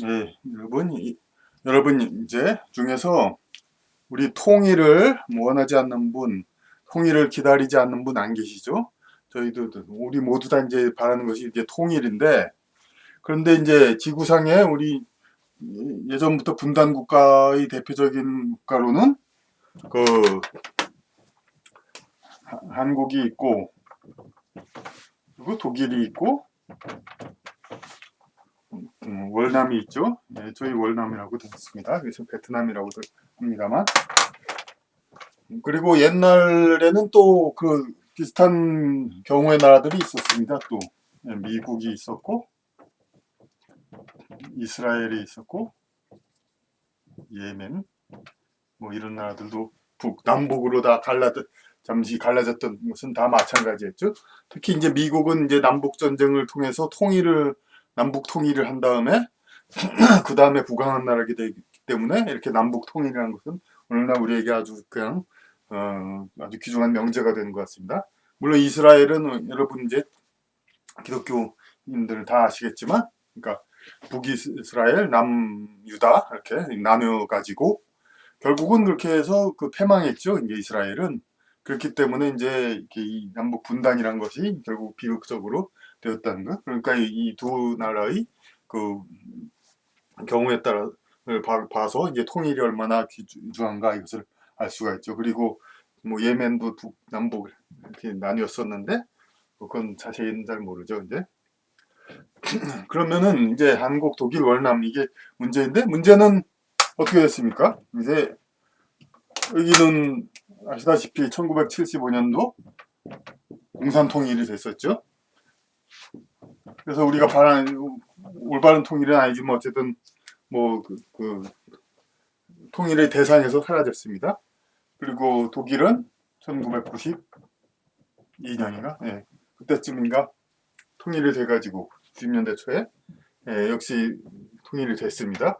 예, 여러분 이제 중에서 우리 통일을 원하지 않는 분, 통일을 기다리지 않는 분 안 계시죠? 저희도 우리 모두 다 이제 바라는 것이 이제 통일인데, 그런데 이제 지구상에 우리 예전부터 분단 국가의 대표적인 국가로는 그 한국이 있고, 그리고 독일이 있고, 월남이 있죠. 네, 저희 월남이라고 듣습니다. 그래서 베트남이라고도 합니다만. 그리고 옛날에는 또 그 비슷한 경우의 나라들이 있었습니다. 또 미국이 있었고, 이스라엘이 있었고, 예멘, 뭐 이런 나라들도 남북으로 다 잠시 갈라졌던 것은 다 마찬가지였죠. 특히 이제 미국은 이제 남북 전쟁을 통해서 남북 통일을 한 다음에 그 다음에 부강한 나라가 되기 때문에 이렇게 남북 통일이라는 것은 오늘날 우리에게 아주 그냥 아주 귀중한 명제가 되는 것 같습니다. 물론 이스라엘은 여러분 이제 기독교인들 다 아시겠지만, 그러니까 북이스라엘, 남유다 이렇게 나뉘어 가지고 결국은 그렇게 해서 그 패망했죠. 이제 이스라엘은 그렇기 때문에 이제 이렇게 이 남북 분단이란 것이 결국 비극적으로 되었다는 것. 그러니까 이 두 나라의 그 경우에 따라 봐서 이제 통일이 얼마나 귀중한가 이것을 알 수가 있죠. 그리고 뭐 예멘도 남북 이렇게 나뉘었었는데 그건 자세히는 잘 모르죠. 이제 그러면은 이제 한국, 독일, 월남 이게 문제인데 문제는 어떻게 됐습니까? 이제 여기는 아시다시피 1975년도 공산 통일이 됐었죠. 그래서 우리가 바라는 올바른 통일은 아니지만 어쨌든 그 통일의 대상에서 사라졌습니다. 그리고 독일은 1992년인가? 예, 그때쯤인가 통일이 돼가지고 90년대 초에 역시 통일이 됐습니다.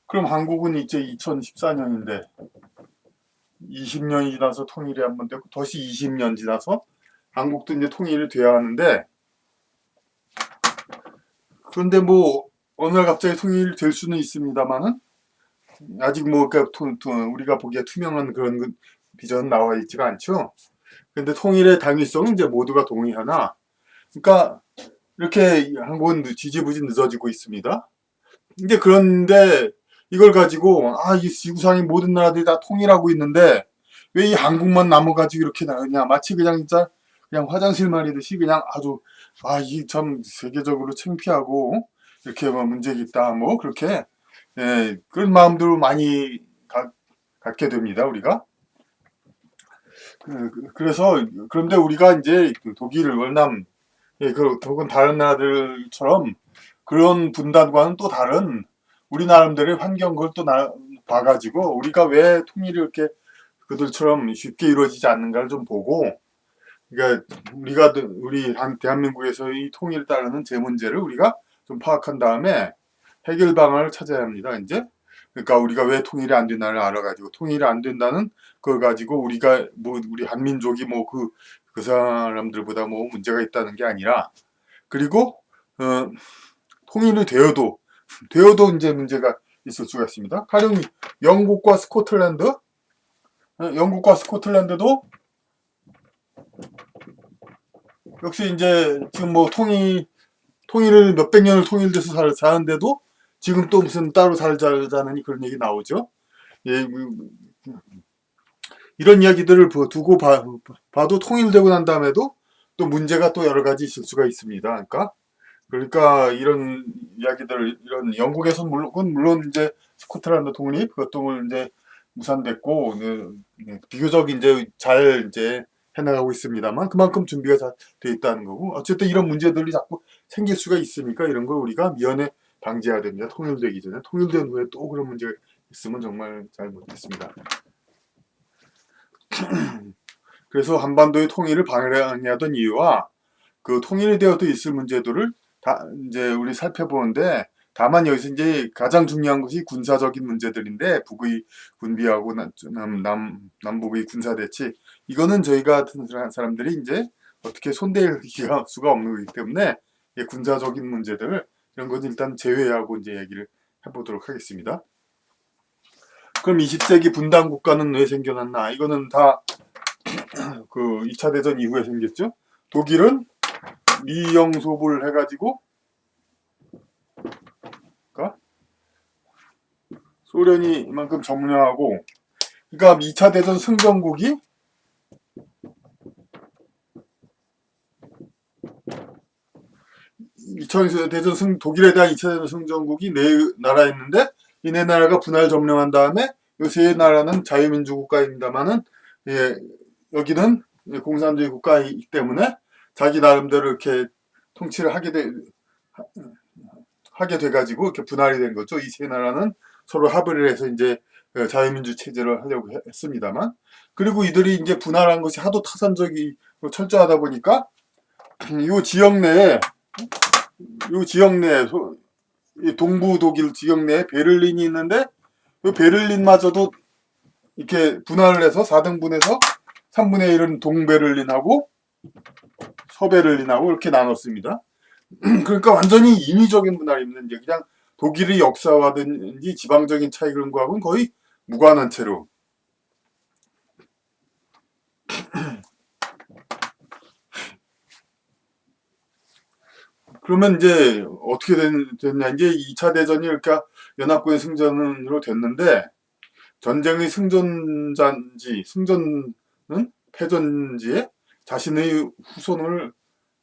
그럼 한국은 이제 2014년인데 20년이 지나서 통일이 한 번 되고 다시 20년 지나서 한국도 이제 통일이 돼야 하는데 그런데 뭐 어느 날 갑자기 통일될 수는 있습니다만은 아직 뭐 그러니까 우리가 보기에 투명한 그런 비전 나와 있지가 않죠. 근데 통일의 당위성은 이제 모두가 동의하나 그러니까 이렇게 한국은 지지부진 늦어지고 있습니다. 이제 그런데 이걸 가지고 이 지구상의 모든 나라들이 다 통일하고 있는데 왜 이 한국만 남아가지고 이렇게 나느냐 마치 그냥 진짜 그냥 화장실 말이듯이 그냥 아주 이 참 세계적으로 창피하고 이렇게 뭐 문제가 있다 뭐 그렇게 그런 마음들을 많이 갖게 됩니다 우리가. 그래서 그런데 우리가 이제 그 독일, 월남, 혹은 다른 나라들처럼 그런 분단과는 또 다른 우리 나름대로의 환경을 또 봐가지고 우리가 왜 통일이 이렇게 그들처럼 쉽게 이루어지지 않는가를 좀 보고, 그러니까 우리 대한민국에서의 통일에 따르는 제 문제를 우리가 좀 파악한 다음에 해결 방안을 찾아야 합니다. 이제 그러니까 우리가 왜 통일이 안 된다를 알아가지고 통일이 안 된다는 그걸 가지고 우리가 뭐 우리 한민족이 뭐 그 사람들보다 뭐 문제가 있다는 게 아니라 그리고 통일이 되어도 이제 문제가 있을 수가 있습니다. 가령 영국과 스코틀랜드도 역시 이제 지금 뭐 통일을 몇백 년을 통일돼서 사는데도 지금 또 무슨 따로 살자는 그런 얘기 나오죠. 예, 이런 이야기들을 두고 봐도 통일되고 난 다음에도 또 문제가 또 여러 가지 있을 수가 있습니다. 그러니까 이런 이야기들 이런 영국에서는 물론 이제 스코틀랜드 독립 그것도 이제 무산됐고 비교적 이제 잘 이제 해나가고 있습니다만 그만큼 준비가 잘 돼 있다는 거고 어쨌든 이런 문제들이 자꾸 생길 수가 있으니까 이런 걸 우리가 미연에 방지해야 됩니다. 통일되기 전에 통일된 후에 또 그런 문제가 있으면 정말 잘 못했습니다. 그래서 한반도의 통일을 방해하던 이유와 그 통일이 되어도 있을 문제들을 다 이제 우리 살펴보는데 다만 여기서 이제 가장 중요한 것이 군사적인 문제들인데 북의 군비하고 남북의 군사 대치 이거는 저희가 같은 사람들이 이제 어떻게 손댈 수가 없는 거기 때문에 군사적인 문제들 이런 건 일단 제외하고 이제 얘기를 해보도록 하겠습니다. 그럼 20세기 분단 국가는 왜 생겨났나? 이거는 다 그 2차 대전 이후에 생겼죠. 독일은 미영소불 해가지고 그러니까 소련이 이만큼 점령하고, 그러니까 2차 대전 승전국이 2차 대전 독일에 대한 2차 대전 승전국이 네 나라였는데 이 네 나라가 분할 점령한 다음에 이 세 나라는 자유민주 국가입니다만은 여기는 공산주의 국가이기 때문에 자기 나름대로 이렇게 통치를 하게 돼가지고 이렇게 분할이 된 거죠. 이 세 나라는 서로 합의를 해서 이제 자유민주 체제를 하려고 했습니다만, 그리고 이들이 이제 분할한 것이 하도 타산적이고 철저하다 보니까 이 지역 내에 동부 독일 지역 내에 베를린이 있는데 이 베를린마저도 이렇게 분할을 해서 4등분해서 3분의 1은 동베를린하고 서베를린하고 이렇게 나눴습니다. 그러니까 완전히 인위적인 분할입니다. 이제 그냥 독일의 역사와든지 지방적인 차이 그런 거하고는 거의 무관한 채로. 그러면 이제 어떻게 됐냐? 이제 2차 대전이 그러니까 연합군의 승전으로 됐는데 전쟁의 승전은 패전지에 자신의 후손을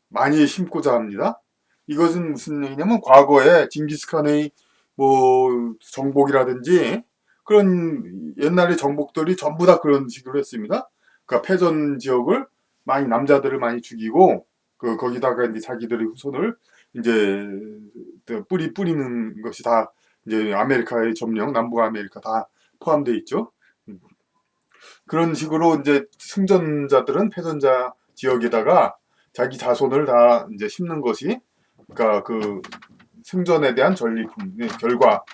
많이 심고자 합니다. 이것은 무슨 얘기냐면 과거에 징기스칸의 뭐 정복이라든지 그런 옛날의 정복들이 전부 다 그런 식으로 했습니다. 그러니까 패전 지역을 남자들을 많이 죽이고 거기다가 이제 자기들의 후손을 이제 뿌리는 것이 다 이제 아메리카의 점령, 남북 아메리카 다 포함되어 있죠. 그런 식으로 이제 승전자들은 패전자 지역에다가 자기 자손을 다 이제 심는 것이 그러니까 그 승전에 대한 전리품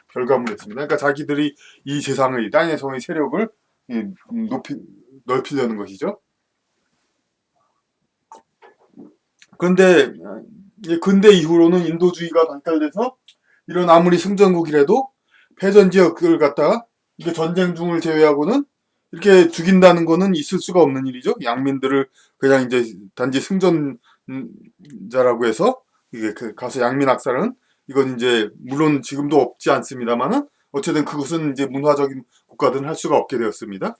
결과물이었습니다. 그러니까 자기들이 이 세상의 땅에서의 세력을 넓히려는 것이죠. 그런데 근대 이후로는 인도주의가 발달돼서 이런 아무리 승전국이라도 패전 지역을 갖다가 이게 전쟁 중을 제외하고는 이렇게 죽인다는 거는 있을 수가 없는 일이죠. 양민들을 그냥 이제 단지 승전자라고 해서 이게 가서 양민 학살은 이건 이제 물론 지금도 없지 않습니다만은 어쨌든 그것은 이제 문화적인 국가들은 할 수가 없게 되었습니다.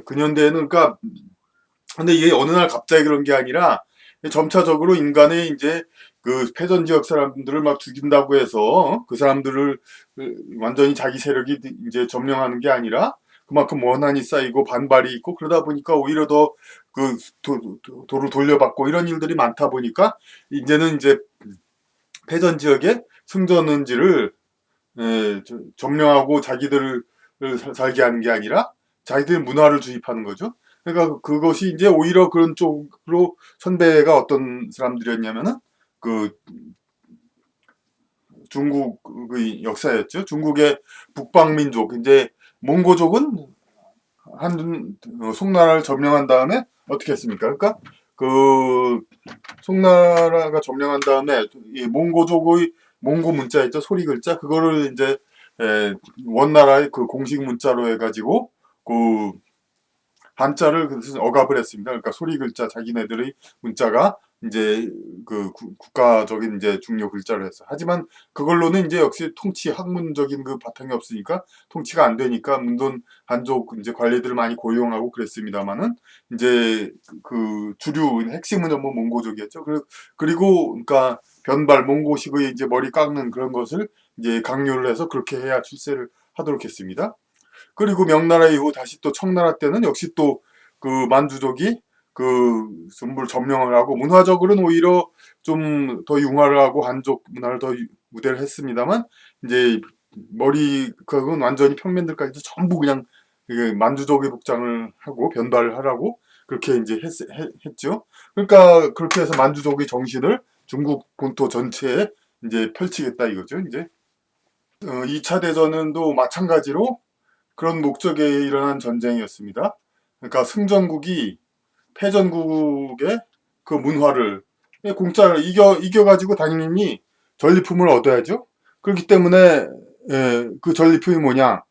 근현대에는 그러니까 근데 이게 어느 날 갑자기 그런 게 아니라 점차적으로 인간의 이제 그 패전 지역 사람들을 막 죽인다고 해서 그 사람들을 완전히 자기 세력이 이제 점령하는 게 아니라 그만큼 원한이 쌓이고 반발이 있고 그러다 보니까 오히려 더 그 도를 돌려받고 이런 일들이 많다 보니까 이제는 이제 패전 지역의 승전원지를 점령하고 자기들을 살게 하는 게 아니라 자기들 문화를 주입하는 거죠. 그러니까 그것이 이제 오히려 그런 쪽으로 선배가 어떤 사람들이었냐면은 그 중국의 역사였죠. 중국의 북방민족 이제 몽고족은 한 송나라를 점령한 다음에 어떻게 했습니까? 그러니까 그 송나라가 점령한 다음에 이 몽고족의 몽고 문자 있죠, 소리 글자 그거를 이제 원나라의 그 공식 문자로 해가지고 그 한자를 억압을 했습니다. 그러니까 소리 글자 자기네들의 문자가 이제 그 국가적인 이제 중요 글자를 했어. 하지만 그걸로는 이제 역시 통치 학문적인 그 바탕이 없으니까 통치가 안 되니까 문돈 한족 이제 관리들을 많이 고용하고 그랬습니다만은 이제 그 주류 핵심은 전부 몽고족이었죠. 그리고 그러니까 변발 몽고식의 이제 머리 깎는 그런 것을 이제 강요를 해서 그렇게 해야 출세를 하도록 했습니다. 그리고 명나라 이후 다시 또 청나라 때는 역시 또 그 만주족이 그 전부를 점령을 하고 문화적으로는 오히려 좀 더 융화를 하고 한족 문화를 더 우대를 했습니다만 이제 그건 완전히 평민들까지도 전부 그냥 만주족의 복장을 하고 변발을 하라고 그렇게 이제 했죠. 그러니까 그렇게 해서 만주족의 정신을 중국 본토 전체에 이제 펼치겠다 이거죠. 이제 2차 대전은 또 마찬가지로 그런 목적에 일어난 전쟁이었습니다. 그러니까 승전국이 패전국의 그 문화를 공짜를 이겨가지고 당연히 전리품을 얻어야죠. 그렇기 때문에 그 전리품이 뭐냐?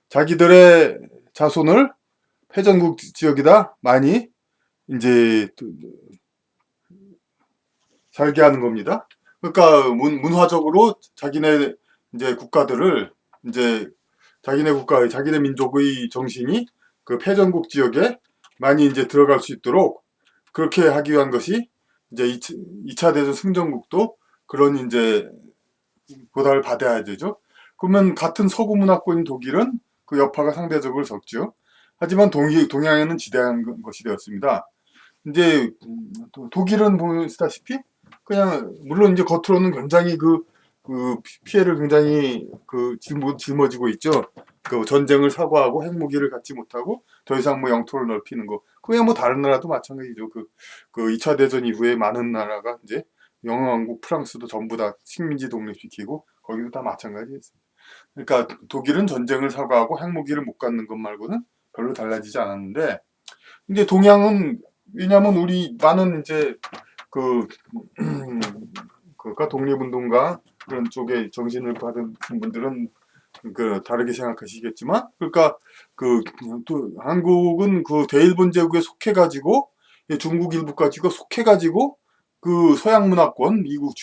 자기들의 자손을 패전국 지역에다 많이 이제 살게 하는 겁니다. 그러니까 문화적으로 자기네 이제 국가들을 이제 자기네 국가의 자기네 민족의 정신이 그 패전국 지역에 많이 이제 들어갈 수 있도록 그렇게 하기 위한 것이 이제 2차 대전 승전국도 그런 이제 보답을 받아야 되죠. 그러면 같은 서구 문화권인 독일은 그 여파가 상대적으로 적죠. 하지만 동양에는 지대한 것이 되었습니다. 이제 독일은 보시다시피 그냥 물론 이제 겉으로는 굉장히 그 피해를 굉장히 짊어지고 있죠. 그 전쟁을 사고하고 핵무기를 갖지 못하고 더 이상 뭐 영토를 넓히는 거. 그게 뭐 다른 나라도 마찬가지죠. 그 2차 대전 이후에 많은 나라가 이제 영왕국 프랑스도 전부 다 식민지 독립시키고 거기도 다 마찬가지였어요. 그러니까 독일은 전쟁을 사고하고 핵무기를 못 갖는 것 말고는 별로 달라지지 않았는데 이제 동양은 왜냐하면 우리 많은 이제 그 그가 독립운동가 그런 쪽에 정신을 받은 분들은 그 다르게 생각하시겠지만 그러니까 또 한국은 그 대일본 제국에 속해 가지고 중국 일부까지가 속해 가지고 그 서양 문화권 미국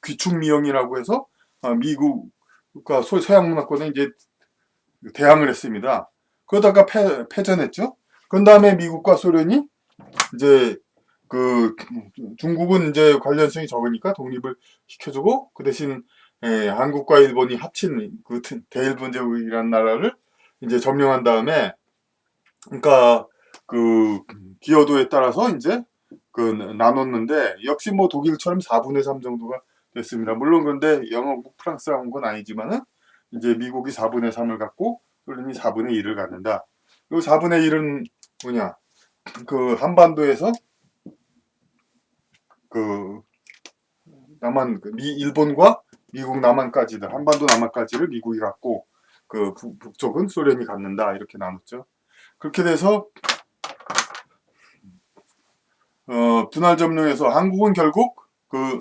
귀축미형이라고 해서 미국과 서양 문화권에 이제 대항을 했습니다. 그러다가 패전했죠. 그런 다음에 미국과 소련이 이제 그 중국은 이제 관련성이 적으니까 독립을 시켜주고 그 대신 한국과 일본이 합친 그 대일본 제국이라는 나라를 이제 점령한 다음에 그러니까 그 기여도에 따라서 이제 그 나눴는데 역시 뭐 독일처럼 4분의 3 정도가 됐습니다. 물론 그런데 영어국 프랑스가 온 건 아니지만은 이제 미국이 4분의 3을 갖고 소련이 4분의 1을 갖는다. 이 4분의 1은 뭐냐? 그 한반도에서 그 일본과 미국 남한까지도 한반도 남한까지를 미국이 갖고 그 북쪽은 소련이 갖는다 이렇게 나눴죠. 그렇게 돼서 분할 점령에서 한국은 결국 그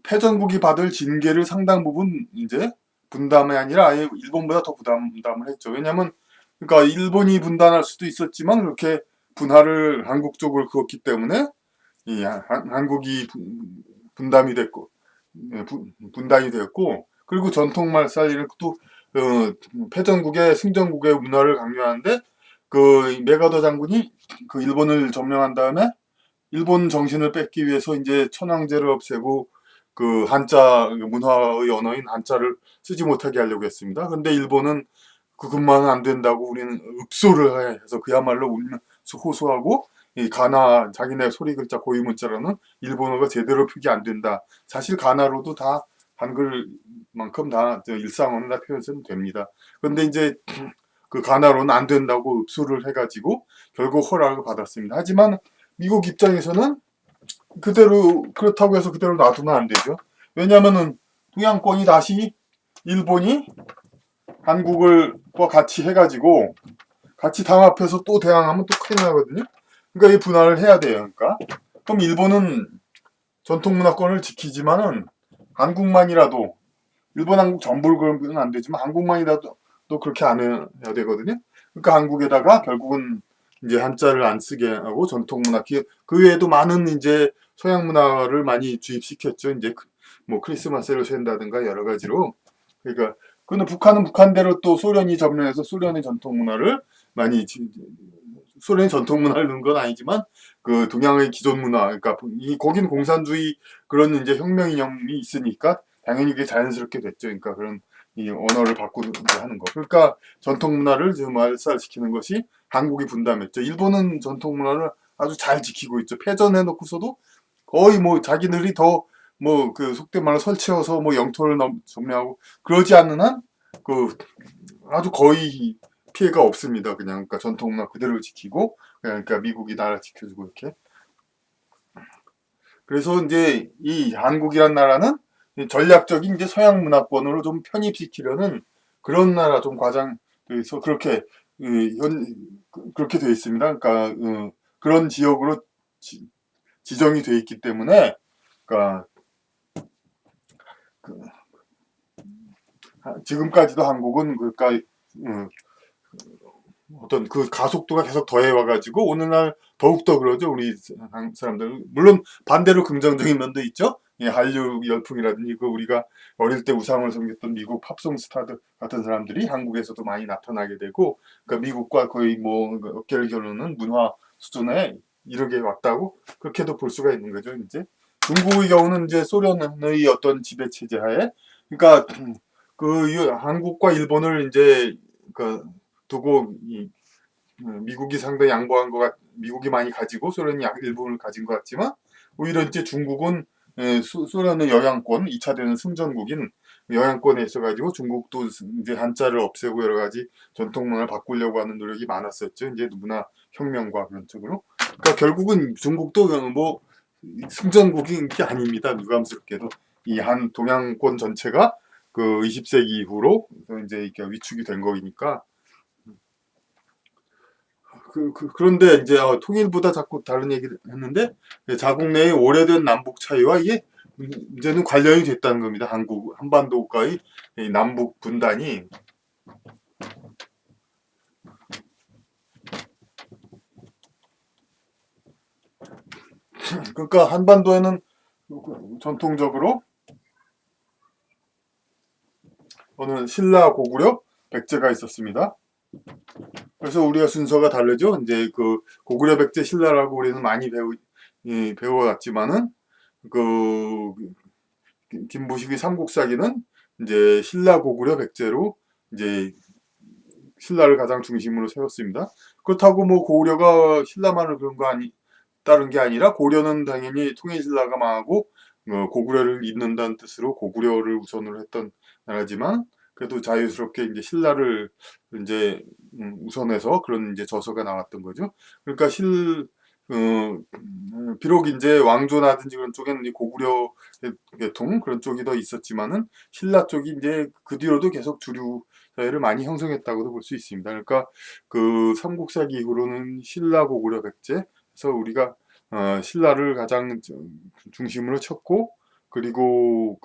패전국이 받을 징계를 상당 부분 이제 분담이 아니라 아예 일본보다 더 분담을 했죠. 왜냐하면 그러니까 일본이 분담할 수도 있었지만 그렇게 분할을 한국 쪽을 그었기 때문에 이 한국이 분담이 됐고 분단이 되었고 그리고 전통 말살이는 또 패전국의 승전국의 문화를 강요하는데 그 메가더 장군이 그 일본을 점령한 다음에 일본 정신을 뺏기 위해서 이제 천황제를 없애고 그 한자 문화의 언어인 한자를 쓰지 못하게 하려고 했습니다. 그런데 일본은 그것만은 안 된다고 우리는 읍소를 해서 그야말로 우리는 호소하고 이 가나 자기네 소리 글자 고유 문자로는 일본어가 제대로 표기 안 된다. 사실 가나로도 다 한글만큼 다 일상어는 다 표현은 됩니다. 그런데 이제 그 가나로는 안 된다고 읍소를 해가지고 결국 허락을 받았습니다. 하지만 미국 입장에서는 그대로 그렇다고 해서 그대로 놔두면 안 되죠. 왜냐하면은 동양권이 다시 일본이 한국을 같이 해가지고 같이 당합해서 또 대항하면 또 큰일 나거든요. 그러니까 이 분할을 해야 돼요. 그러니까 그럼 일본은 전통 문화권을 지키지만은 한국만이라도 일본 한국 전부를 그러면 안 되지만 한국만이라도 또 그렇게 안 해야 되거든요. 그러니까 한국에다가 결국은 이제 한자를 안 쓰게 하고 전통 문화 그 외에도 많은 이제 서양 문화를 많이 주입시켰죠. 이제 뭐 크리스마스를 샌다든가 여러 가지로 그러니까 근데 북한은 북한대로 또 소련이 점령해서 소련의 전통 문화를 많이 소련의 전통 문화를 넣은 건 아니지만 그 동양의 기존 문화 그러니까 거긴 공산주의 그런 이제 혁명 이념이 있으니까 당연히 그게 자연스럽게 됐죠. 그러니까 그런 이 언어를 바꾸는 하는 거. 그러니까 전통 문화를 좀 말살시키는 것이 한국이 분담했죠. 일본은 전통 문화를 아주 잘 지키고 있죠. 패전해 놓고서도 거의 뭐 자기들이 더 뭐 그 속된 말로 설치어서 뭐 영토를 점령하고 그러지 않는 한 그 아주 거의 피해가 없습니다. 그냥 그러니까 전통 문화 그대로 지키고 그러니까 미국이 나라 지켜주고 이렇게. 그래서 이제 이 한국이란 나라는 전략적인 이제 서양 문화권으로 좀 편입시키려는 그런 나라 좀 과장돼서 그렇게 그렇게 되어 있습니다. 그러니까 그런 지역으로 지정이 되어 있기 때문에, 그러니까 그, 지금까지도 한국은 그러니까 어떤 그 가속도가 계속 더해와가지고 오늘날 더욱더 그러죠. 우리 한국 사람들. 물론 반대로 긍정적인 면도 있죠. 예, 한류 열풍이라든지 그 우리가 어릴 때 우상을 섬겼던 미국 팝송 스타들 같은 사람들이 한국에서도 많이 나타나게 되고, 그러니까 미국과 거의 뭐 어깨를 겨루는 문화 수준에 이르게 왔다고 그렇게도 볼 수가 있는 거죠. 이제 중국의 경우는 이제 소련의 어떤 지배 체제 하에, 그러니까 한국과 일본을 이제 그 두고 미국이 상당히 양보한 미국이 많이 가지고 소련이 일부를 가진 것 같지만, 오히려 이제 중국은 소련의 영향권, 2차 대전 승전국인 영향권에 있어가지고 중국도 이제 한자를 없애고 여러 가지 전통 문화를 바꾸려고 하는 노력이 많았었죠. 이제 문화 혁명과 그런 쪽으로. 그러니까 결국은 중국도 뭐 승전국인 게 아닙니다. 유감스럽게도 이 한 동양권 전체가 그 20세기 이후로 이제 이렇게 위축이 된 거니까. 그런데 이제 통일보다 자꾸 다른 얘기를 했는데, 자국 내의 오래된 남북 차이와 이게 이제는 관련이 됐다는 겁니다. 한반도과의 이 남북 분단이. 그러니까 한반도에는 전통적으로 어느 신라, 고구려, 백제가 있었습니다. 그래서 우리가 순서가 다르죠. 이제 그 고구려, 백제, 신라라고 우리는 많이 배워왔지만은, 그 김부식의 삼국사기는 이제 신라, 고구려, 백제로 이제 신라를 가장 중심으로 세웠습니다. 그렇다고 뭐 고구려가 신라만을 그런 거 따른 게 아니라, 고려는 당연히 통일신라가 망하고 고구려를 잇는다는 뜻으로 고구려를 우선으로 했던 나라지만, 그래도 자유스럽게 이제 신라를 이제 우선해서 그런 이제 저서가 나왔던 거죠. 그러니까 비록 이제 왕조나든지 그런 쪽에는 고구려 계통 그런 쪽이 더 있었지만은, 신라 쪽이 이제 그 뒤로도 계속 주류 사회를 많이 형성했다고도 볼 수 있습니다. 그러니까 그 삼국사기 이후로는 신라, 고구려, 백제, 그래서 우리가 신라를 가장 중심으로 쳤고, 그리고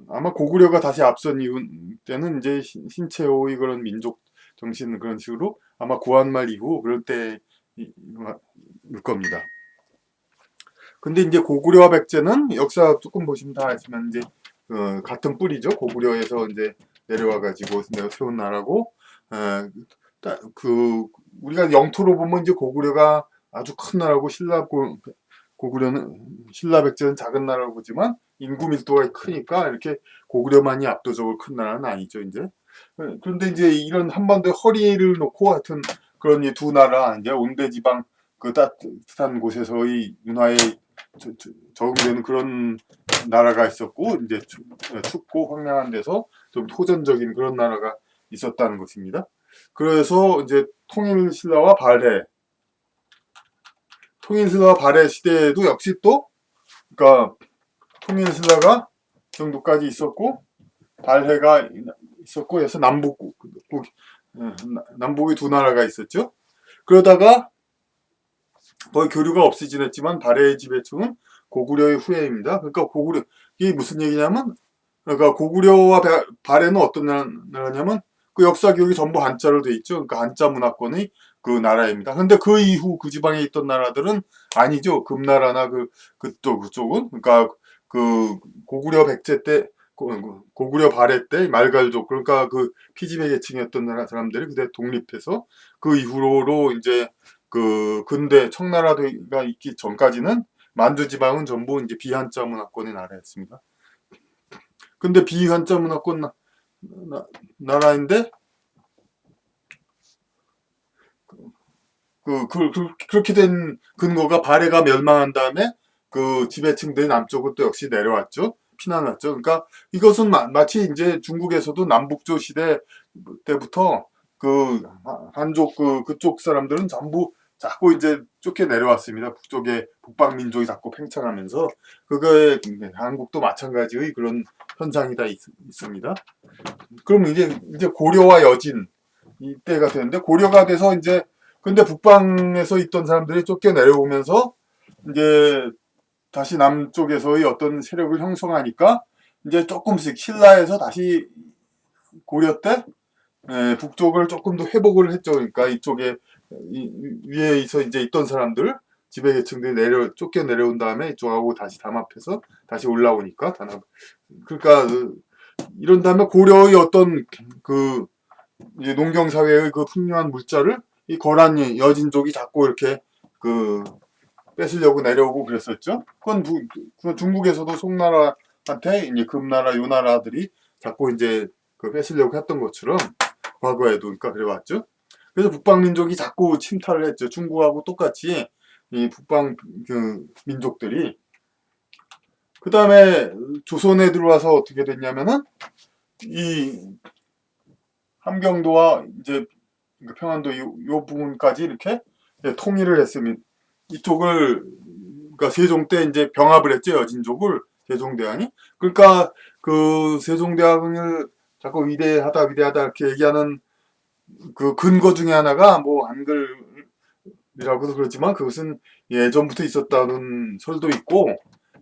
아마 고구려가 다시 앞선 이후 때는 이제 신체호의 그런 민족 정신 그런 식으로 아마 구한말 이후 그럴 때일 겁니다. 근데 이제 고구려와 백제는 역사 조금 보시면 다 아시면 이제 같은 뿌리죠. 고구려에서 이제 내려와 가지고 내가 세운 나라고, 어, 우리가 영토로 보면 이제 고구려가 아주 큰 나라고, 고구려는 신라 백제는 작은 나라로 보지만 인구 밀도가 크니까 이렇게 고구려만이 압도적으로 큰 나라는 아니죠. 이제 그런데 이제 이런 한반도에 허리를 놓고 하여튼 그런 이 두 나라, 이제 온대 지방 그 따뜻한 곳에서의 문화에 적응되는 그런 나라가 있었고, 이제 춥고 황량한 데서 좀 호전적인 그런 나라가 있었다는 것입니다. 그래서 이제 통일신라와 발해 시대에도 역시 또, 그러니까 통일신라가 정도까지 있었고 발해가 있었고 해서 남북이 두 나라가 있었죠. 그러다가 거의 교류가 없이 지냈지만 발해의 지배층은 고구려의 후예입니다. 그러니까 이게 무슨 얘기냐면, 그러니까 고구려와 발해는 어떤 나라냐면 그 역사 교육이 전부 한자로 돼 있죠. 그러니까 한자 문화권의 그 나라입니다. 근데 그 이후 그 지방에 있던 나라들은 아니죠. 금나라나 그쪽은, 그러니까 그 고구려 백제 때, 고구려 발해 때 말갈족, 그러니까 그 피지배 계층이었던 나라 사람들이 그때 독립해서 그 이후로 이제 그 근대 청나라가 있기 전까지는 만주 지방은 전부 이제 비한자 문화권의 나라였습니다. 근데 비한자 문화권 나라인데, 그렇게 된 근거가 발해가 멸망한 다음에 그 지배층들이 남쪽으로 또 역시 내려왔죠. 피난왔죠. 그러니까 이것은 마치 이제 중국에서도 남북조 시대 때부터 그 한족 그쪽 사람들은 전부 자꾸 이제 쫓겨 내려왔습니다. 북방 민족이 자꾸 팽창하면서, 그거에 한국도 마찬가지의 그런 현상이 다 있습니다. 그럼 이제 고려와 여진, 이때가 되는데 고려가 돼서 이제 근데 북방에서 있던 사람들이 쫓겨 내려오면서 이제 다시 남쪽에서의 어떤 세력을 형성하니까 이제 조금씩 신라에서 다시 고려 때 북쪽을 조금 더 회복을 했죠. 그러니까 이쪽에 위에서 이제 있던 사람들 지배 계층들이 쫓겨 내려온 다음에 이쪽하고 다시 담합해서 다시 올라오니까 단합. 그러니까 이런 다음에 고려의 어떤 그 이제 농경 사회의 그 풍요한 물자를 이 거란이 여진족이 자꾸 이렇게 그 뺏으려고 내려오고 그랬었죠. 그건 중국에서도 송나라한테 이제 금나라 요나라들이 자꾸 이제 그 뺏으려고 했던 것처럼 과거에도 그러니까 그래왔죠. 그래서 북방 민족이 자꾸 침탈을 했죠. 중국하고 똑같이 이 북방 그 민족들이 그 다음에 조선에 들어와서 어떻게 됐냐면은 이 함경도와 이제 평안도 요 부분까지 이렇게 통일을 했으면 이쪽을 그러니까 세종 때 이제 병합을 했죠. 여진족을 세종대왕이. 그러니까 그 세종대왕을 자꾸 위대하다 이렇게 얘기하는 그 근거 중에 하나가 뭐 한글이라고도 그렇지만 그것은 예전부터 있었다는 설도 있고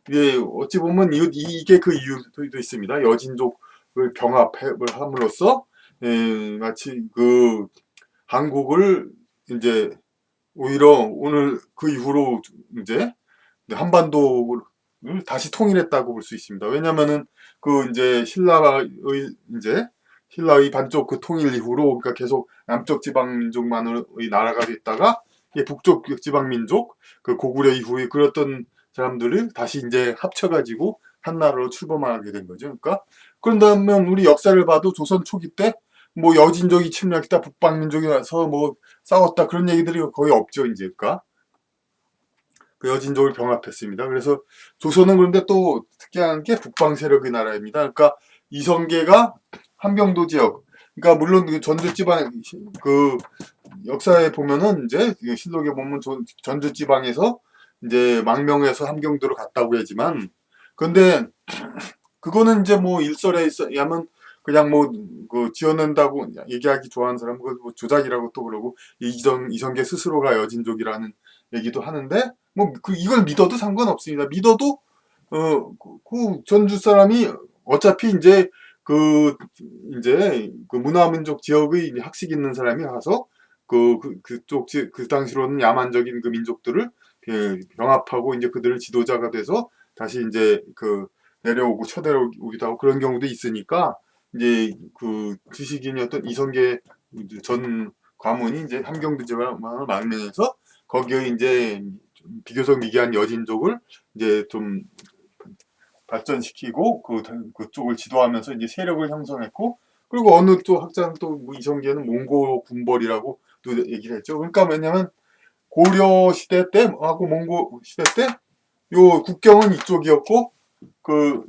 이게 어찌 보면 이게 그 이유도 있습니다. 여진족을 병합을 함으로써 마치 그 한국을 이제 오히려 오늘 그 이후로 이제 한반도를 다시 통일했다고 볼 수 있습니다. 왜냐면은 그 이제 신라의 반쪽 그 통일 이후로 그러니까 계속 남쪽 지방 민족만의 나라가 됐다가 북쪽 지방 민족 그 고구려 이후에 그랬던 사람들을 다시 이제 합쳐가지고 한 나라로 출범하게 된 거죠. 그러니까 그런다면 우리 역사를 봐도 조선 초기 때 뭐 여진족이 침략했다, 북방 민족이 와서 뭐 싸웠다 그런 얘기들이 거의 없죠. 이제 그러니까 그 여진족을 병합했습니다. 그래서 조선은 그런데 또 특이한 게 북방 세력의 나라입니다. 그러니까 이성계가 함경도 지역, 그러니까 물론 그 전주지방 그 역사에 보면은 이제 실록에 보면 전주지방에서 이제 망명해서 함경도로 갔다고 하지만, 근데 그거는 이제 뭐 일설에 의하면 그냥 뭐 그 지어낸다고 얘기하기 좋아하는 사람 그걸 뭐 조작이라고 또 그러고 이성계 스스로가 여진족이라는 얘기도 하는데 뭐 이걸 믿어도 상관없습니다. 믿어도 그 전주 사람이 어차피 이제 그 문화민족 지역의 학식 있는 사람이 가서 그쪽 그 당시로는 야만적인 그 민족들을 병합하고 이제 그들을 지도자가 돼서 다시 이제 그 내려오고 쳐내려오기도 하고 그런 경우도 있으니까 이제 그 지식인이었던 이성계 전 과문이 이제 함경도 지방을 망명해서 거기에 이제 비교적 미개한 여진족을 이제 좀 발전시키고 그쪽을 지도하면서 이제 세력을 형성했고 그리고 어느 또 학자는 또뭐 이성계는 몽고 군벌이라고 또 얘기를 했죠. 그러니까 왜냐면 고려 시대 때하고 몽고 시대 때 요 국경은 이쪽이었고 그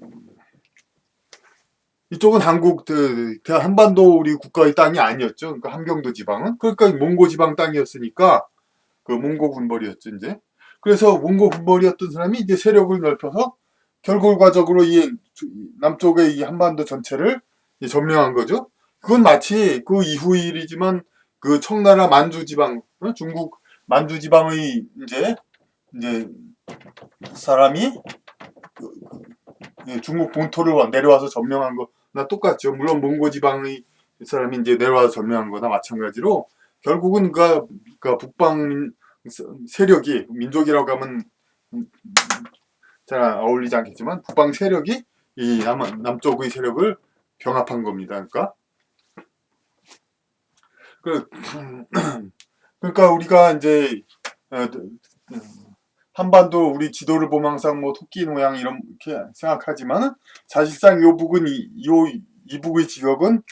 이쪽은 한국 한반도 우리 국가의 땅이 아니었죠. 그러니까 함경도 지방은 그러니까 몽고 지방 땅이었으니까 그 몽고 군벌이었죠 이제. 그래서 몽고 군벌이었던 사람이 이제 세력을 넓혀서 결과적으로 이 남쪽의 이 한반도 전체를 점령한 거죠. 그건 마치 그 이후 일이지만 그 청나라 만주 지방, 중국 만주 지방의 이제 사람이 중국 본토를 내려와서 점령한 거나 똑같죠. 물론 몽고 지방의 사람이 이제 내려와서 점령한 거나 마찬가지로 결국은 그 북방 세력이 민족이라고 하면 잘 어울리지 않겠지만 북방 세력이 이 남쪽의 세력을 병합한 겁니다. 그러니까 우리가 이제 한반도 우리 지도를 보면 항상 뭐 토끼 모양 이렇게 생각하지만 사실상 요 부분 이북의 지역은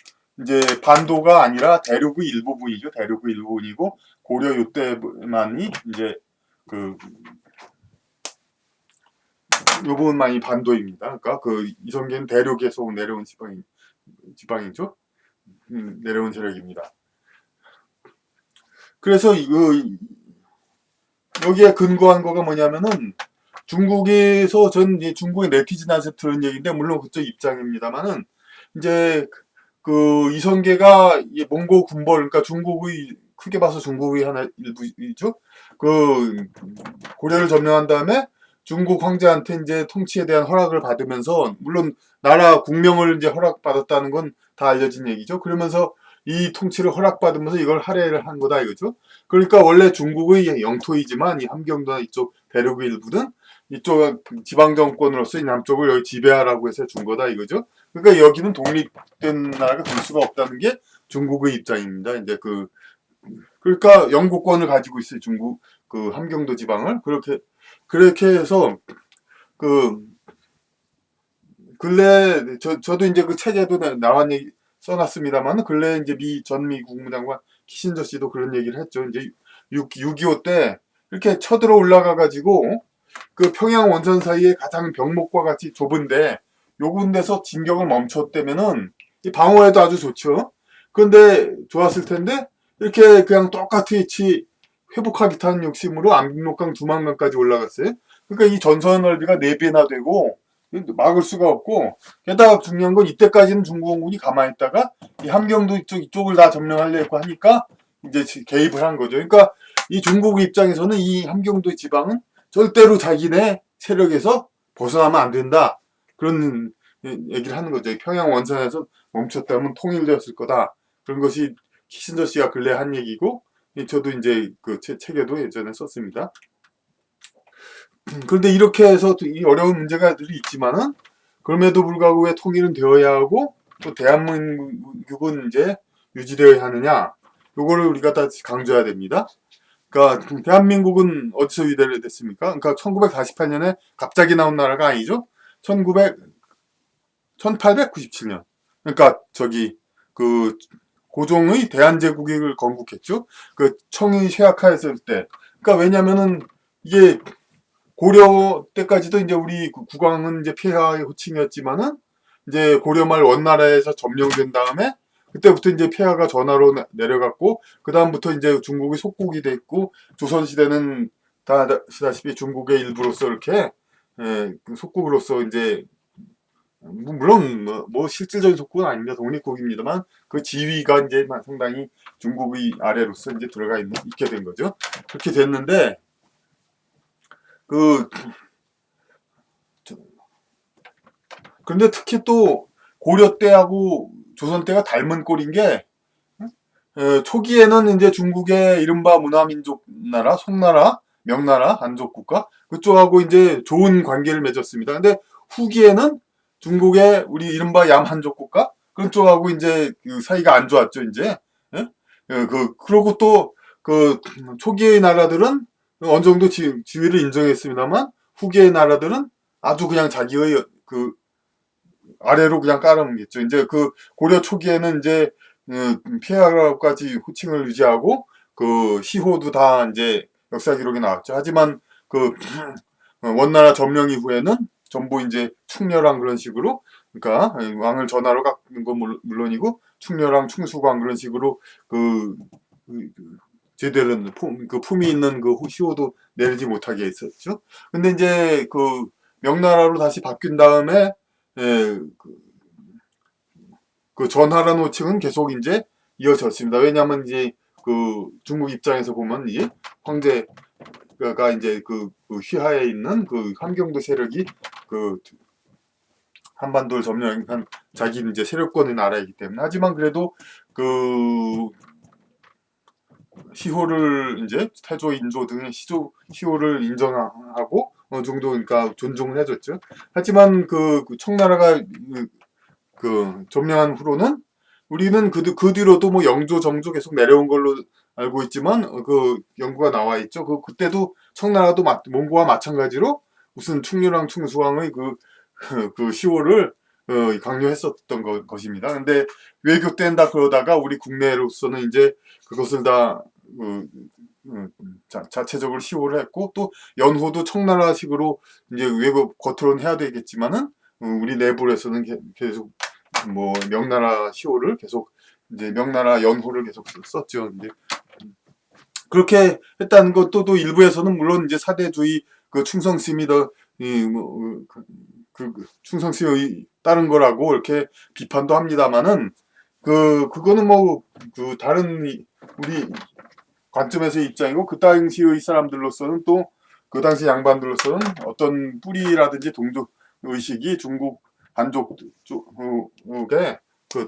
이제 반도가 아니라 대륙의 일부분이죠. 대륙의 일부분이고 고려 요때만이 이제 그 요 부분만이 반도입니다. 그러니까 그 이성계는 대륙에서 내려온 지방이죠. 내려온 세력입니다. 그래서 여기에 근거한 거가 뭐냐면은 중국에서 전 중국의 네티즌한테 들은 얘기인데 물론 그쪽 입장입니다만은 이제 그 이성계가 이 몽고 군벌, 그러니까 중국의, 크게 봐서 중국의 하나 일부이죠. 그 고려를 점령한 다음에 중국 황제한테 이제 통치에 대한 허락을 받으면서, 물론 나라 국명을 이제 허락받았다는 건 다 알려진 얘기죠. 그러면서 이 통치를 허락받으면서 이걸 할애를 한 거다 이거죠. 그러니까 원래 중국의 영토이지만 이 함경도나 이쪽 대륙 일부는 이쪽 지방 정권으로서 이 남쪽을 여기 지배하라고 해서 준 거다 이거죠. 그러니까 여기는 독립된 나라가 될 수가 없다는 게 중국의 입장입니다. 이제 그러니까 영국권을 가지고 있어요. 중국 그 함경도 지방을 그렇게 해서 그 근래 저도 이제 그 책에도 나온 얘기 써놨습니다만, 근래 이제 미 국무장관 키신저 씨도 그런 얘기를 했죠. 이제 6.25 때 이렇게 쳐들어 올라가 가지고 그 평양 원산 사이에 가장 병목과 같이 좁은데 요 군데서 진격을 멈췄다면은 이 방어에도 아주 좋죠. 그런데 좋았을 텐데 이렇게 그냥 똑같이 위치 회복하겠다는 욕심으로 압록강 두만강까지 올라갔어요. 그러니까 이 전선 넓이가 4배나 되고 막을 수가 없고, 게다가 중요한 건 이때까지는 중국군이 가만히 있다가 이 함경도 이쪽을 다 점령하려고 하니까 이제 개입을 한 거죠. 그러니까 이 중국 입장에서는 이 함경도 지방은 절대로 자기네 세력에서 벗어나면 안 된다. 그런 얘기를 하는 거죠. 평양 원산에서 멈췄다면 통일되었을 거다. 그런 것이 키신저 씨가 근래 한 얘기고, 저도 이제 그 책에도 예전에 썼습니다. 그런데 이렇게 해서 이 어려운 문제가 늘 있지만은, 그럼에도 불구하고 왜 통일은 되어야 하고 또 대한민국은 이제 유지되어야 하느냐, 요거를 우리가 다 강조해야 됩니다. 그러니까 대한민국은 어디서 유대됐습니까? 그러니까 1948년에 갑자기 나온 나라가 아니죠. 1897년. 그러니까 그 고종의 대한제국을 건국했죠. 그 청이 쇠약화했을 때. 그러니까 왜냐면은 이게 고려 때까지도 이제 우리 국왕은 이제 폐하의 호칭이었지만은 이제 고려 말 원나라에서 점령된 다음에 그때부터 이제 폐하가 전하로 내려갔고, 그 다음부터 이제 중국이 속국이 됐고, 조선시대는 다 아시다시피 중국의 일부로서 이렇게 그 속국으로서 이제 물론 뭐 실질적인 속국은 아닙니다. 독립국입니다만 그 지위가 이제 상당히 중국의 아래로서 이제 들어가 있게 된 거죠. 그렇게 됐는데 그 그런데 특히 또 고려 때하고 조선 때가 닮은 꼴인 게, 초기에는 이제 중국의 이른바 문화민족 나라, 송나라, 명나라, 한족국가 그쪽하고 이제 좋은 관계를 맺었습니다. 근데 후기에는 중국의 우리 이른바 양한족국가 그런 쪽하고 이제 그 사이가 안 좋았죠, 이제. 예? 그러고 또 그 초기의 나라들은 어느 정도 지위를 인정했습니다만, 후기의 나라들은 아주 그냥 자기의 그 아래로 그냥 깔아뭉갰죠. 이제 그 고려 초기에는 이제 폐하라고까지 호칭을 유지하고 그 시호도 다 이제 역사 기록에 나왔죠. 하지만 그 원나라 점령 이후에는 전부 이제 충렬왕 그런 식으로, 그러니까 왕을 전하러 가는 건 물론이고 충렬왕, 충수광 그런 식으로 그 제대로 그 품이 있는 그 시호도 내리지 못하게 했었죠. 근데 이제 그 명나라로 다시 바뀐 다음에 예, 그 전하라는 호칭은 계속 이제 이어졌습니다. 왜냐하면 이제 그 중국 입장에서 보면 이 황제가 이제 그 휘하에 있는 그 함경도 세력이 그 한반도를 점령한 자기 이제 세력권의 나라이기 때문에. 하지만 그래도 그 시호를 이제 태조, 인조 등의 시호를 인정하고 어느 정도 그러니까 존중을 해줬죠. 하지만 그 청나라가 점령한 후로는 우리는 그 뒤로도 뭐 영조, 정조 계속 내려온 걸로 알고 있지만 그 연구가 나와 있죠. 그때도 청나라도 몽고와 마찬가지로 무슨 충렬왕, 충수왕의 그 시호를 강요했었던 것입니다. 근데 외교된다 그러다가 우리 국내로서는 이제 그것을 다 자체적으로 시호를 했고, 또 연호도 청나라식으로 이제 외교 겉으로는 해야 되겠지만은 우리 내부에서는 계속 뭐 명나라 시호를 계속 이제 명나라 연호를 계속 썼죠. 이제 그렇게 했다는 것도 또 일부에서는 물론 이제 사대주의 그 충성심이 충성심이 따른 거라고 이렇게 비판도 합니다만은, 그거는 뭐, 다른, 우리 관점에서의 입장이고, 그 당시의 사람들로서는 또, 그 당시 양반들로서는 어떤 뿌리라든지 동족 의식이 중국 한족 쪽에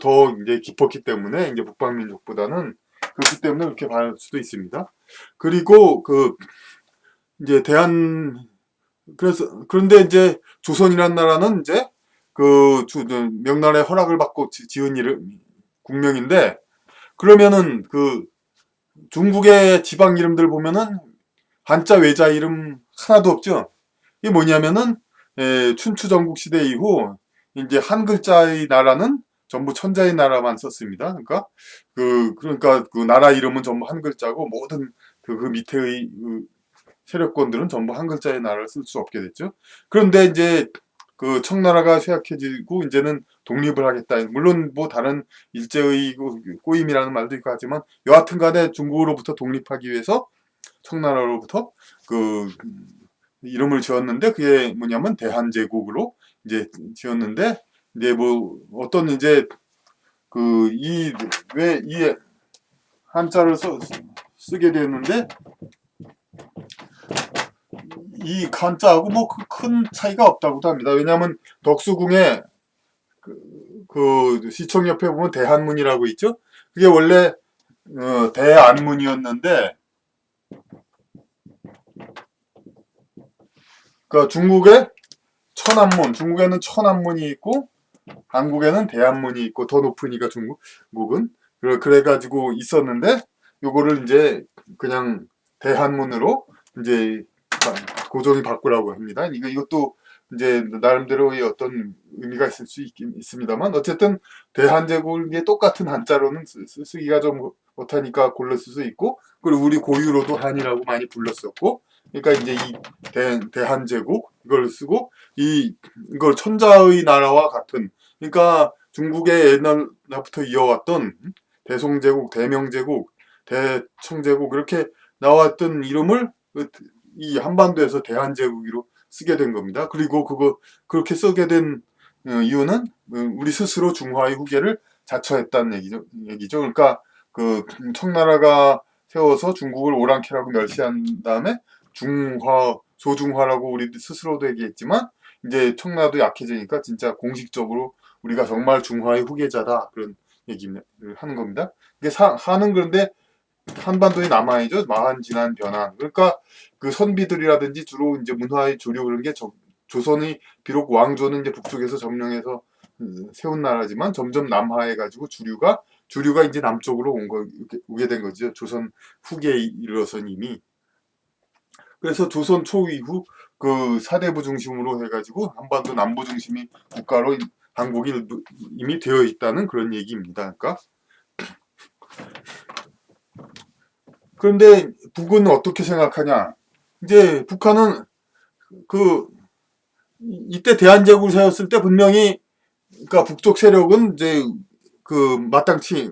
더 이제 깊었기 때문에, 이제 북방민족보다는 그렇기 때문에 그렇게 볼 수도 있습니다. 그리고 이제 그런데 이제 조선이라는 나라는 이제 명나라의 허락을 받고 지은 국명인데, 그러면은 중국의 지방 이름들 보면은 한자 외자 이름 하나도 없죠. 이게 뭐냐면은 춘추 전국 시대 이후 이제 한 글자의 나라는 전부 천자의 나라만 썼습니다. 그러니까 그 나라 이름은 전부 한 글자고, 모든 그 밑에의 세력권들은 전부 한 글자의 나라를 쓸 수 없게 됐죠. 그런데 이제 청나라가 쇠약해지고 이제는 독립을 하겠다. 물론 뭐 다른 일제의 꼬임이라는 말도 있고 하지만, 여하튼 간에 중국으로부터 독립하기 위해서 청나라로부터 그 이름을 지었는데, 그게 뭐냐면 대한제국으로 이제 지었는데, 이제 뭐 어떤 이제 왜 이 한자를 쓰게 됐는데, 이 한자하고 뭐 큰 차이가 없다고도 합니다. 왜냐하면 덕수궁에 시청 옆에 보면 대한문이라고 있죠. 그게 원래 대안문이었는데, 중국에 중국에는 천안문이 있고 한국에는 대한문이 있고, 더 높으니까 중국은 그래가지고 있었는데, 요거를 이제 그냥 대한문으로 이제 고정이 바꾸라고 합니다. 이것도 이제 나름대로의 어떤 의미가 있을 수 있습니다만, 어쨌든 대한제국이 똑같은 한자로는 쓰기가 좀 못하니까 골랐을 수 있고, 그리고 우리 고유로도 한이라고 많이 불렀었고, 그러니까 이제 이 대한제국 이걸 쓰고, 이걸 천자의 나라와 같은, 그러니까 중국의 옛날부터 이어왔던 대송제국, 대명제국, 대청제국 이렇게 나왔던 이름을 이 한반도에서 대한제국으로 쓰게 된 겁니다. 그리고 그렇게 쓰게 된 이유는 우리 스스로 중화의 후계를 자처했다는 얘기죠. 그러니까 청나라가 세워서 중국을 오랑캐라고 멸시한 다음에 소중화라고 우리 스스로도 얘기했지만, 이제 청나라도 약해지니까 진짜 공식적으로 우리가 정말 중화의 후계자다, 그런 얘기를 하는 겁니다. 이게 하는, 그런데 한반도의 남한이죠. 마한, 진한, 변한. 그러니까 선비들이라든지 주로 이제 문화의 주류 그런 게 조선의, 비록 왕조는 이제 북쪽에서 점령해서 세운 나라지만 점점 남하해가지고 주류가 이제 남쪽으로 오게 된 거죠. 조선 후기에 이르러선 이미. 그래서 조선 초 이후 사대부 중심으로 해가지고 한반도 남부 중심이 국가로 한국이 이미 되어 있다는 그런 얘기입니다. 그런데 북은 어떻게 생각하냐? 이제 북한은 이때 대한제국을 세웠을 때 분명히, 그러니까 북쪽 세력은 이제 마땅치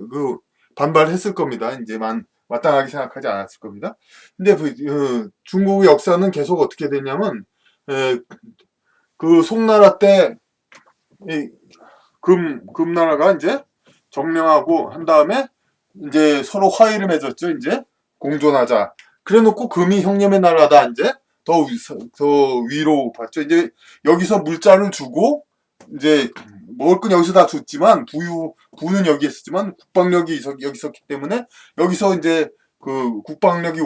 반발했을 겁니다. 이제 마땅하게 생각하지 않았을 겁니다. 근데 중국의 역사는 계속 어떻게 됐냐면, 송나라 때 금나라가 이제 점령하고 한 다음에 이제 서로 화해를 맺었죠. 이제 공존하자. 그래놓고 금이 형님의 나라다. 이제 더 위로 봤죠. 이제 여기서 물자를 주고, 이제 먹을 건 여기서 다 줬지만, 부는 여기 있었지만 국방력이 여기 있었기 때문에 여기서 이제 국방력이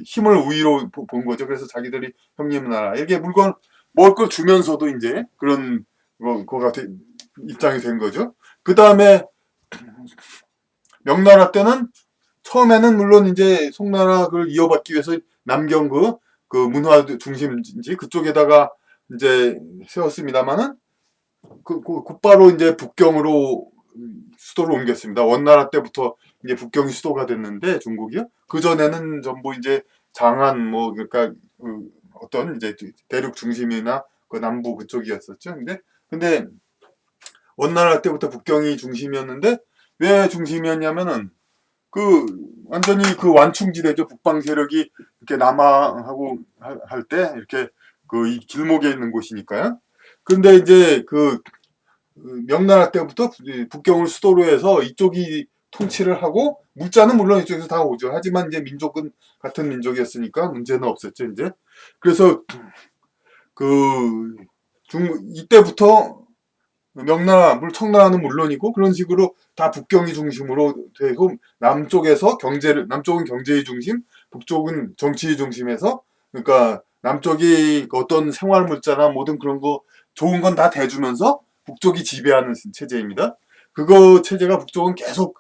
힘을 우위로 본 거죠. 그래서 자기들이 형님 나라, 이렇게 먹을 걸 주면서도 이제 그런 거가 입장이 된 거죠. 그 다음에 명나라 때는 처음에는 물론 이제 송나라를 이어받기 위해서 남경 문화 중심지 그쪽에다가 이제 세웠습니다만은, 곧바로 이제 북경으로 수도를 옮겼습니다. 원나라 때부터 이제 북경이 수도가 됐는데, 중국이요. 그 전에는 전부 이제 장안, 그러니까 어떤 이제 대륙 중심이나 남부 그쪽이었었죠. 근데 원나라 때부터 북경이 중심이었는데, 왜 중심이었냐면은 완전히 완충지대죠. 북방 세력이 이렇게 남하하고 할 때 이렇게 이 길목에 있는 곳이니까요. 근데 이제 명나라 때부터 북경을 수도로 해서 이쪽이 통치를 하고 물자는 물론 이쪽에서 다 오죠. 하지만 이제 민족은 같은 민족이었으니까 문제는 없었죠, 이제. 그래서 그 이때부터 명나라, 청나라는 물론이고 그런 식으로 다 북경이 중심으로 되고 남쪽에서 남쪽은 경제의 중심, 북쪽은 정치의 중심에서 그러니까 남쪽이 어떤 생활 물자나 모든 그런 거 좋은 건 다 대주면서 북쪽이 지배하는 체제입니다. 그거 체제가 북쪽은 계속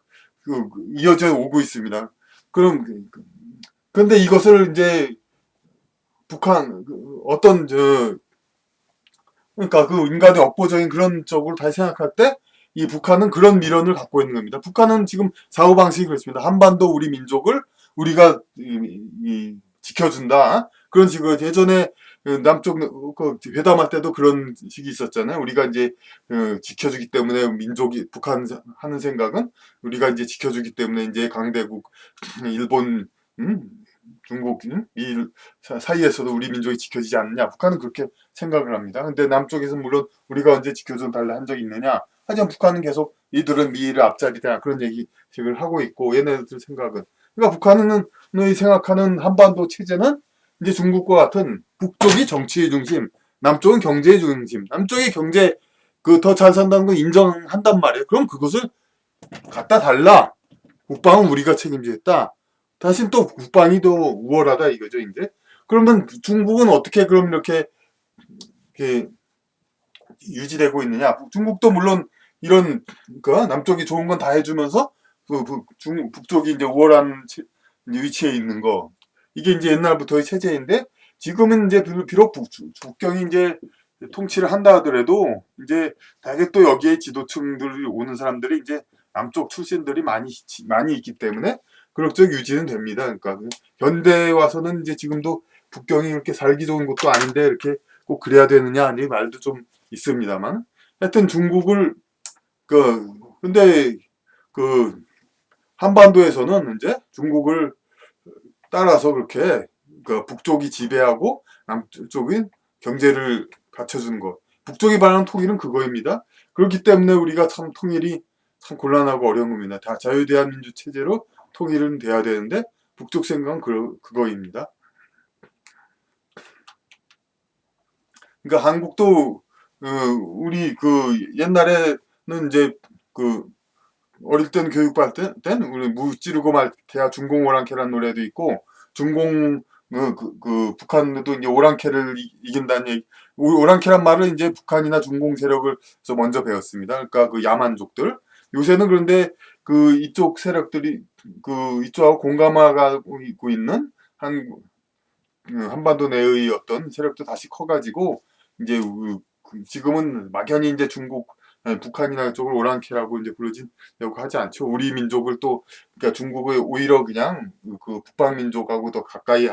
이어져 오고 있습니다. 그럼 그런데 이것을 이제 북한 어떤 그러니까 그 인간의 억보적인 그런 쪽으로 다시 생각할 때 이 북한은 그런 미련을 갖고 있는 겁니다. 북한은 지금 사고방식이 그렇습니다. 한반도 우리 민족을 우리가 지켜준다. 그런 식으로 예전에 남쪽 회담할 때도 그런 식이 있었잖아요. 우리가 이제 지켜주기 때문에 민족이 북한 하는 생각은 우리가 이제 지켜주기 때문에 이제 강대국 일본 음, 중국, 미일 사이에서도 우리 민족이 지켜지지 않느냐. 북한은 그렇게 생각을 합니다. 근데 남쪽에서는 물론 우리가 언제 지켜줘 달라 한 적이 있느냐. 하지만 북한은 계속 이들은 미일을 앞자리다. 그런 얘기식을 하고 있고, 얘네들 생각은. 그러니까 북한은 이 생각하는 한반도 체제는 이제 중국과 같은 북쪽이 정치의 중심, 남쪽은 경제의 중심, 남쪽이 경제, 더 잘 산다는 걸 인정한단 말이에요. 그럼 그것을 갖다 달라. 국방은 우리가 책임지겠다. 다시 또 국방이 더 우월하다 이거죠, 이제. 그러면 중국은 어떻게 그럼 이렇게 유지되고 있느냐? 중국도 물론 이런 남쪽이 좋은 건 다 해주면서 북쪽이 이제 우월한 위치에 있는 거. 이게 이제 옛날부터의 체제인데 지금은 이제 비록 북경이 이제 통치를 한다 하더라도 이제 다게 또 여기에 지도층들이 오는 사람들이 이제 남쪽 출신들이 많이 있기 때문에 그럭저럭 유지는 됩니다. 그러니까 현대에 와서는 이제 지금도 북경이 그렇게 살기 좋은 곳도 아닌데 이렇게 꼭 그래야 되느냐 아니 말도 좀 있습니다만 하여튼 중국을 근데 그 한반도에서는 이제 중국을 따라서 그렇게 북쪽이 지배하고 남쪽이 경제를 갖춰주는 것. 북쪽이 바라는 통일은 그거입니다. 그렇기 때문에 우리가 참 통일이 참 곤란하고 어려운 겁니다. 다 자유대한민주 체제로 통일은 돼야 되는데 북쪽 생각은 그거입니다. 그러니까 한국도 우리 옛날에는 이제 어릴 때는 교육받을 땐 우리 무찌르고 말태야 중공 오랑캐라는 노래도 있고 중공 북한도 이제 오랑캐를 이긴다는 얘기. 오랑캐란 말을 이제 북한이나 중공 세력을 먼저 배웠습니다. 그러니까 그 야만족들. 요새는 그런데 이쪽 세력들이 이쪽하고 공감하고 있는 한반도 내의 어떤 세력도 다시 커가지고 이제 지금은 막연히 이제 북한이나 쪽을 오랑캐라고 이제 부르지려고 하지 않죠. 우리 민족을 그러니까 중국을 오히려 그냥 북방 민족하고 더 가까이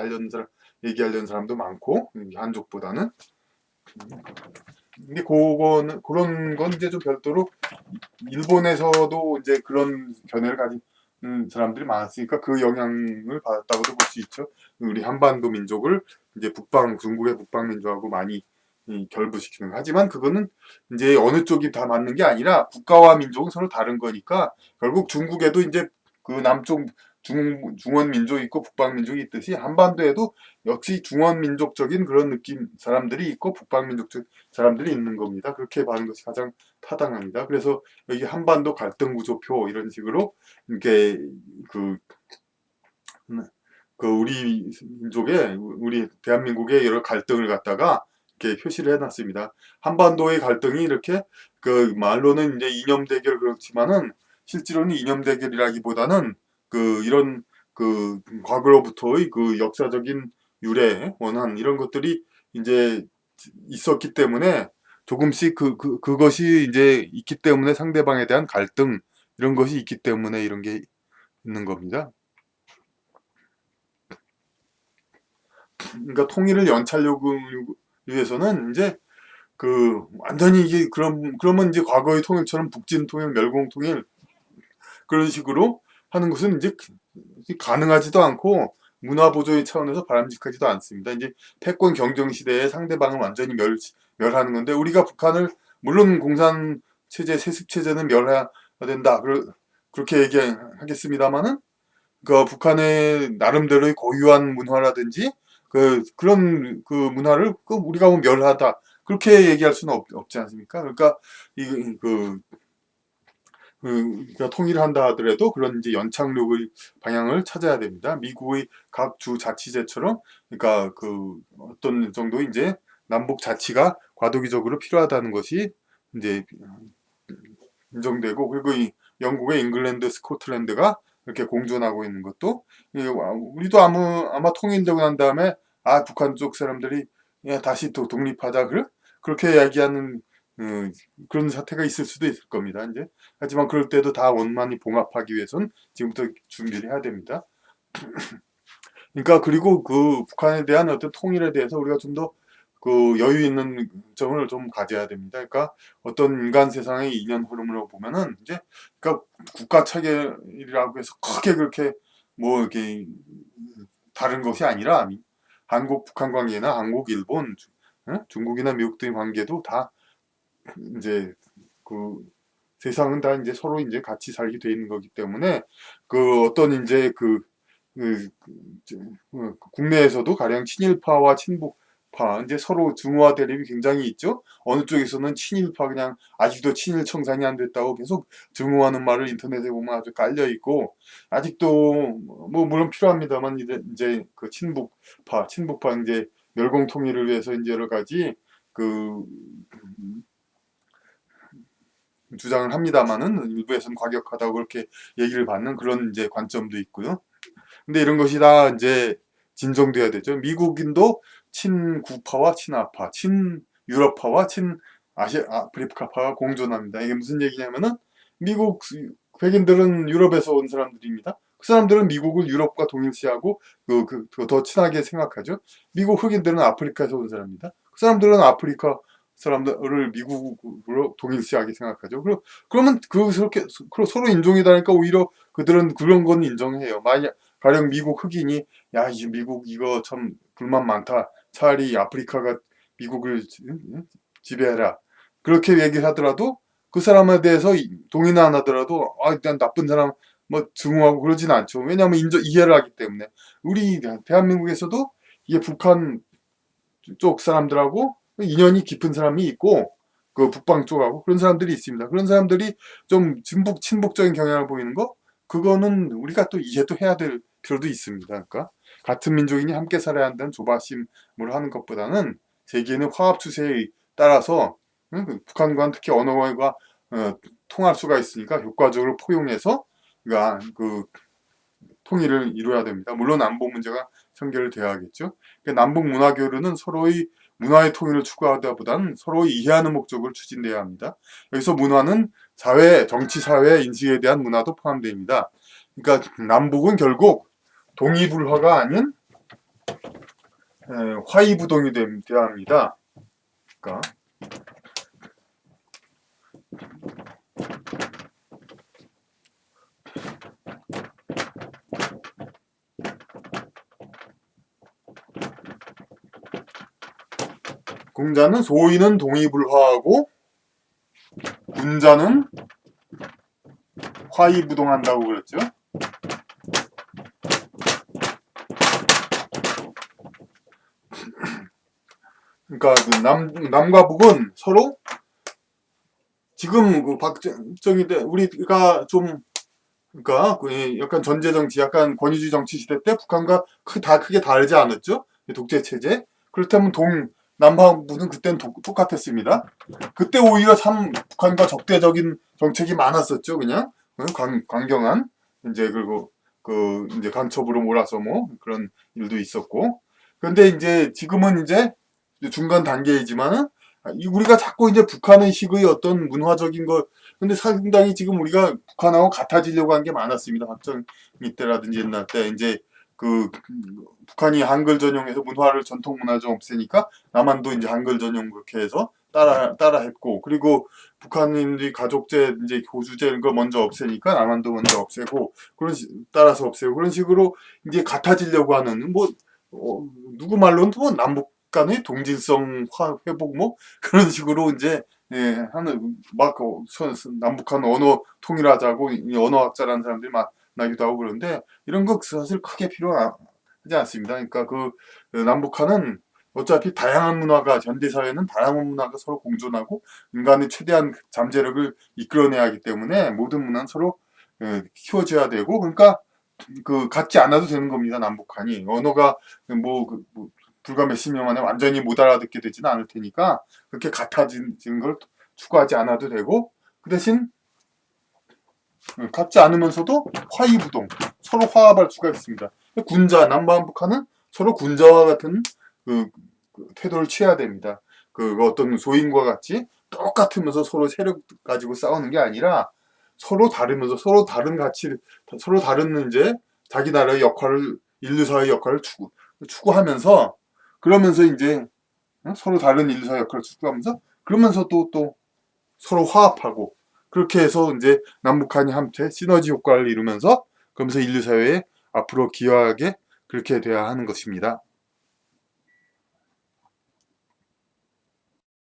얘기하려는 사람도 많고 한족보다는. 근데 그런 건 이제 좀 별도로 일본에서도 이제 그런 견해를 가진 사람들이 많았으니까 그 영향을 받았다고도 볼 수 있죠. 우리 한반도 민족을 이제 중국의 북방 민족하고 많이 결부시키는 거. 하지만 그거는 이제 어느 쪽이 다 맞는 게 아니라 국가와 민족은 서로 다른 거니까 결국 중국에도 이제 남쪽 중원 민족이 있고 북방 민족이 있듯이 한반도에도 역시 중원 민족적인 그런 느낌 사람들이 있고 북방 민족적 사람들이 있는 겁니다. 그렇게 봐는 것이 가장 타당합니다. 그래서 여기 한반도 갈등 구조표 이런 식으로 이렇게 우리 민족의 우리 대한민국의 여러 갈등을 갖다가 이렇게 표시를 해놨습니다. 한반도의 갈등이 이렇게 말로는 이제 이념 대결 그렇지만은 실제로는 이념 대결이라기보다는 이런 과거로부터의 역사적인 유래 원한 이런 것들이 이제 있었기 때문에 조금씩 그것이 이제 있기 때문에 상대방에 대한 갈등 이런 것이 있기 때문에 이런 게 있는 겁니다. 그러니까 통일을 연찰하기 위해서는 이제 완전히 이게 그러면 이제 과거의 통일처럼 북진 통일, 멸공 통일 그런 식으로 하는 것은 이제 가능하지도 않고 문화 보존의 차원에서 바람직하지도 않습니다. 이제 패권 경쟁 시대에 상대방을 완전히 멸하는 건데 우리가 북한을 물론 체제, 세습 체제는 멸해야 된다. 그렇게 얘기하겠습니다만은 그 북한의 나름대로의 고유한 문화라든지 그런 그 문화를 그 우리가 뭐 멸하다 그렇게 얘기할 수는 없지 않습니까? 그러니까 이그 그러니까 통일을 한다 하더라도 그런 이제 연착륙의 방향을 찾아야 됩니다. 미국의 각 주 자치제처럼 그러니까 그 어떤 정도 이제 남북 자치가 과도기적으로 필요하다는 것이 이제 인정되고 그리고 이 영국의 잉글랜드, 스코틀랜드가 이렇게 공존하고 있는 것도 우리도 아마 통일되고 난 다음에 북한 쪽 사람들이 다시 또 독립하자 그렇게 이야기하는 어, 그런 사태가 있을 수도 있을 겁니다. 이제 하지만 그럴 때도 다 원만히 봉합하기 위해선 지금부터 준비를 해야 됩니다. 그러니까 그리고 그 북한에 대한 어떤 통일에 대해서 우리가 좀 더 그 여유 있는 점을 좀 가져야 됩니다. 그러니까 어떤 인간 세상의 이념 흐름으로 보면은 이제 그러니까 국가 체계라고 해서 크게 그렇게 뭐 이렇게 다른 것이 아니라 한국 북한 관계나 한국 일본 중국이나 미국 등의 관계도 다 이제 그 세상은 다 이제 서로 이제 같이 살게 돼 있는 거기 때문에 그 어떤 이제 그, 국내에서도 가령 친일파와 친북파 이제 서로 증오와 대립이 굉장히 있죠. 어느 쪽에서는 친일파 그냥 아직도 친일 청산이 안 됐다고 계속 증오하는 말을 인터넷에 보면 아주 깔려 있고 아직도 뭐 물론 필요합니다만 이제 그 친북파 이제 멸공 통일을 위해서 이제 여러 가지 그 주장을 합니다만은 일부에서는 과격하다고 그렇게 얘기를 받는 그런 이제 관점도 있고요. 근데 이런 것이 다 이제 진정돼야 되죠. 미국인도 친구파와 친아파, 친유럽파와 아프리카파가 공존합니다. 이게 무슨 얘기냐면은 미국 백인들은 유럽에서 온 사람들입니다. 그 사람들은 미국을 유럽과 동일시하고 더 친하게 생각하죠. 미국 흑인들은 아프리카에서 온 사람입니다. 그 사람들은 아프리카 사람들을 미국으로 동일시하게 생각하죠. 그러면 그렇게 서로 인종이다니까 오히려 그들은 그런 건 인정해요. 만약 가령 미국 흑인이 이 미국 이거 참 불만 많다. 차라리 아프리카가 미국을 지배해라. 그렇게 얘기를 하더라도 그 사람에 대해서 동의는 안 하더라도 일단 나쁜 사람 뭐 증오하고 그러진 않죠. 왜냐하면 이해를 하기 때문에 우리 대한민국에서도 이게 북한 쪽 사람들하고 인연이 깊은 사람이 있고 그 북방 쪽하고 그런 사람들이 있습니다. 그런 사람들이 좀 친북적인 경향을 보이는 거 그거는 우리가 또 이해도 해야 될 필요도 있습니다. 그러니까 같은 민족인이 함께 살아야 한다는 조바심을 하는 것보다는 세계는 화합 추세에 따라서 북한과 특히 언어가 통할 수가 있으니까 효과적으로 포용해서 그러니까 그 통일을 이루어야 됩니다. 물론 안보 문제가 선결돼야 하겠죠. 남북 문화 교류는 서로의 문화의 통일을 추구하다보다는 서로 이해하는 목적을 추진돼야 합니다. 여기서 문화는 사회, 정치, 사회, 인식에 대한 문화도 포함됩니다. 그러니까 남북은 결국 동의불화가 아닌 화의부동이 돼야 합니다. 그러니까 공자는 소인은 동의불화하고 군자는 화의부동한다고 그랬죠. 그러니까 남과 북은 서로 지금 박정희 때 우리가 좀 그러니까 약간 전제 정치, 약간 권위주의 정치 시대 때 북한과 크게 다르지 않았죠? 독재 체제. 그렇다면 남한부는 그때는 똑같았습니다. 그때 오히려 참 북한과 적대적인 정책이 많았었죠. 그냥 강경한 이제 그리고 이제 간첩으로 몰아서 뭐 그런 일도 있었고. 그런데 이제 지금은 이제 중간 단계이지만은 우리가 자꾸 이제 북한의식의 어떤 문화적인 것 근데 상당히 지금 우리가 북한하고 같아지려고 한 게 많았습니다. 박정희 때라든지 옛날 때 이제 북한이 한글 전용해서 전통 문화 좀 없애니까 남한도 이제 한글 전용 그렇게 해서 따라 했고 그리고 북한인들이 가족제 이제 교주제 이런 거 먼저 없애니까 남한도 먼저 없애고 따라서 없애고 그런 식으로 이제 같아지려고 하는 누구 말로는 뭐 남북 간의 동질성 회복 뭐 그런 식으로 이제 하는 막 남북한 언어 통일하자고 이 언어학자라는 사람들이 만나기도 하고 그런데 이런 거 사실 크게 필요하지 않습니다. 그러니까 그 남북한은 어차피 다양한 문화가 현대 사회는 다양한 문화가 서로 공존하고 인간의 최대한 잠재력을 이끌어내야 하기 때문에 모든 문화는 서로 키워줘야 되고 그러니까 그 같지 않아도 되는 겁니다. 남북한이 언어가 뭐 불과 몇십 년 만에 완전히 못 알아듣게 되지는 않을 테니까 그렇게 같아지는 걸 추구하지 않아도 되고 그 대신 같지 않으면서도 화이부동 서로 화합할 수가 있습니다. 남북한은 서로 군자와 같은 그 태도를 취해야 됩니다. 그 어떤 소인과 같이 똑같으면서 서로 세력 가지고 싸우는 게 아니라 서로 다르면서 서로 다른 가치, 서로 다른 이제 자기 나라의 역할을 인류 사회의 역할을 추구하면서 그러면서 이제 서로 다른 인류 사회 역할을 추구하면서 그러면서 또 서로 화합하고 그렇게 해서 이제 남북한이 함께 시너지 효과를 이루면서 그러면서 인류 사회에 앞으로 기여하게 그렇게 돼야 하는 것입니다.